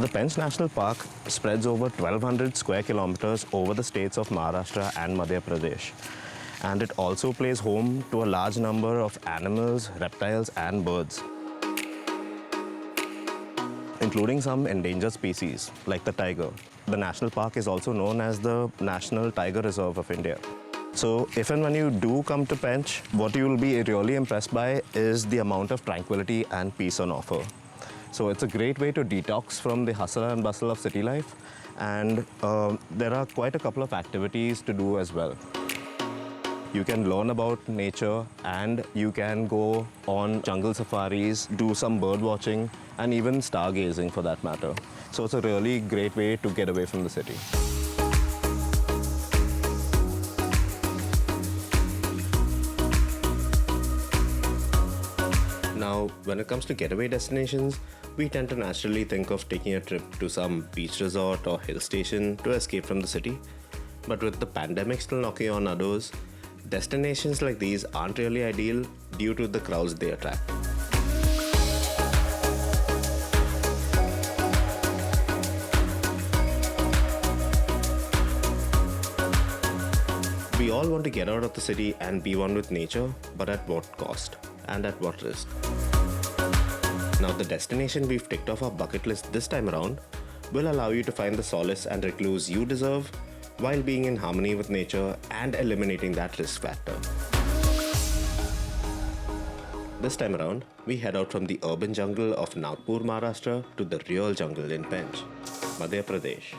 the Pench National Park spreads over 1200 square kilometers over the states of Maharashtra and Madhya Pradesh. And it also plays home to a large number of animals, reptiles and birds, including some endangered species like the tiger. The national park is also known as the National Tiger Reserve of India. So if and when you do come to Pench, what you will be really impressed by is the amount of tranquility and peace on offer. So it's a great way to detox from the hustle and bustle of city life, and there are quite a couple of activities to do as well. You can learn about nature and you can go on jungle safaris, do some bird watching and even stargazing for that matter. So it's a really great way to get away from the city. Now, when it comes to getaway destinations, we tend to naturally think of taking a trip to some beach resort or hill station to escape from the city. But with the pandemic still knocking on our doors, destinations like these aren't really ideal due to the crowds they attract. We all want to get out of the city and be one with nature, but at what cost and at what risk? Now, the destination we've ticked off our bucket list this time around will allow you to find the solace and recluse you deserve while being in harmony with nature and eliminating that risk factor. This time around, we head out from the urban jungle of Nagpur, Maharashtra to the real jungle in Pench, Madhya Pradesh.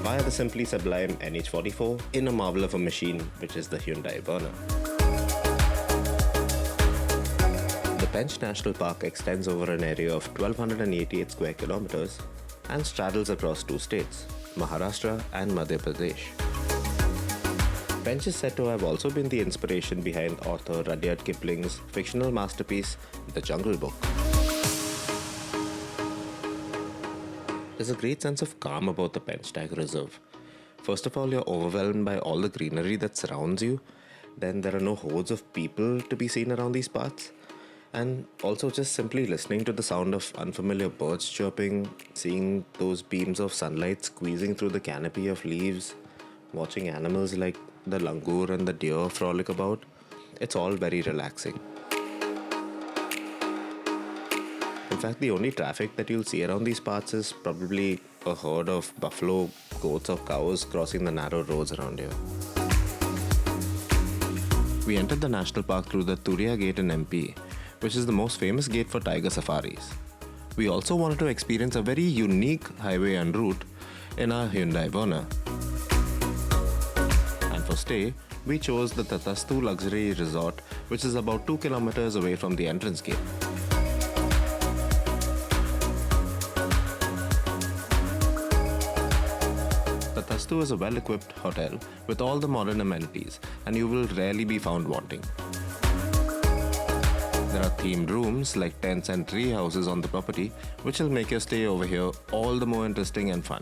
Via the simply sublime NH44 in a marvel of a machine, which is the Hyundai Verna. The Pench National Park extends over an area of 1288 square kilometers and straddles across two states, Maharashtra and Madhya Pradesh. Pench is said to have also been the inspiration behind author Rudyard Kipling's fictional masterpiece, The Jungle Book. There's a great sense of calm about the Pench Tiger Reserve. First of all, you're overwhelmed by all the greenery that surrounds you. Then there are no hordes of people to be seen around these parts. And also just simply listening to the sound of unfamiliar birds chirping, seeing those beams of sunlight squeezing through the canopy of leaves, watching animals like the langur and the deer frolic about, it's all very relaxing. In fact, the only traffic that you'll see around these parts is probably a herd of buffalo, goats or cows crossing the narrow roads around here. We entered the national park through the Turiya Gate in MP, which is the most famous gate for tiger safaris. We also wanted to experience a very unique highway en route in our Hyundai Verna. And for stay, we chose the Tathastu Luxury Resort, which is about 2 kilometers away from the entrance gate. Tathastu is a well-equipped hotel with all the modern amenities, and you will rarely be found wanting. There are themed rooms like tents and tree houses on the property, which will make your stay over here all the more interesting and fun.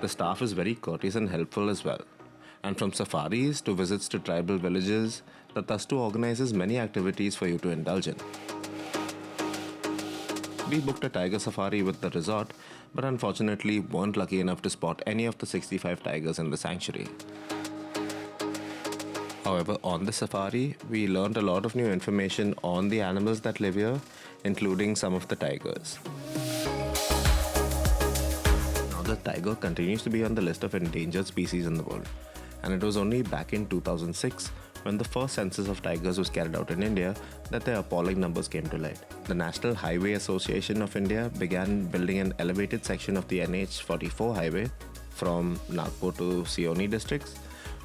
The staff is very courteous and helpful as well. And from safaris to visits to tribal villages, Tathastu organizes many activities for you to indulge in. We booked a tiger safari with the resort, but unfortunately weren't lucky enough to spot any of the 65 tigers in the sanctuary. However, on the safari, we learned a lot of new information on the animals that live here, including some of the tigers. Now, the tiger continues to be on the list of endangered species in the world, and it was only back in 2006 when the first census of tigers was carried out in India that their appalling numbers came to light. The National Highway Association of India began building an elevated section of the NH44 highway from Nagpur to Seoni districts,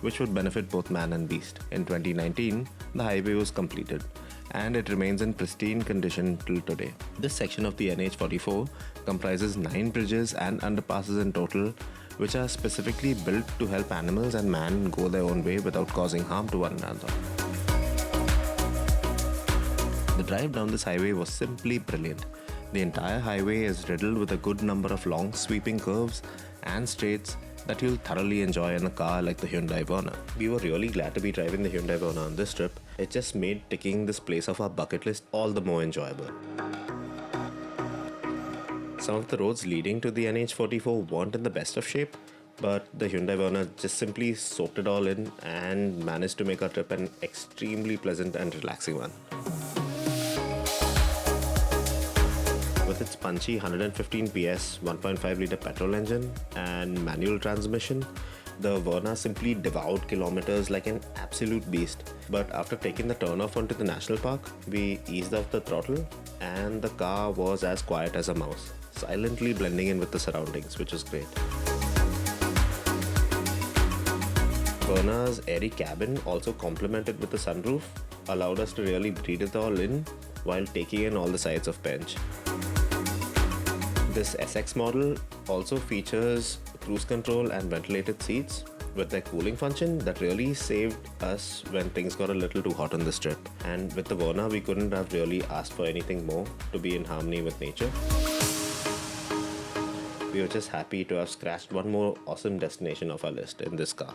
which would benefit both man and beast. In 2019, the highway was completed, and it remains in pristine condition till today. This section of the NH44 comprises 9 bridges and underpasses in total, which are specifically built to help animals and man go their own way without causing harm to one another. The drive down this highway was simply brilliant. The entire highway is riddled with a good number of long sweeping curves and straights, that you'll thoroughly enjoy in a car like the Hyundai Verna. We were really glad to be driving the Hyundai Verna on this trip. It just made ticking this place off our bucket list all the more enjoyable. Some of the roads leading to the NH44 weren't in the best of shape, but the Hyundai Verna just simply soaked it all in and managed to make our trip an extremely pleasant and relaxing one. With its punchy 115 PS 1.5 litre petrol engine and manual transmission, the Verna simply devoured kilometers like an absolute beast. But after taking the turnoff onto the national park, we eased off the throttle and the car was as quiet as a mouse, silently blending in with the surroundings, which was great. Verna's airy cabin, also complemented with the sunroof, allowed us to really breathe it all in while taking in all the sights of Pench. This SX model also features cruise control and ventilated seats with their cooling function that really saved us when things got a little too hot on this trip. And with the Verna, we couldn't have really asked for anything more to be in harmony with nature. We were just happy to have scratched one more awesome destination off our list in this car.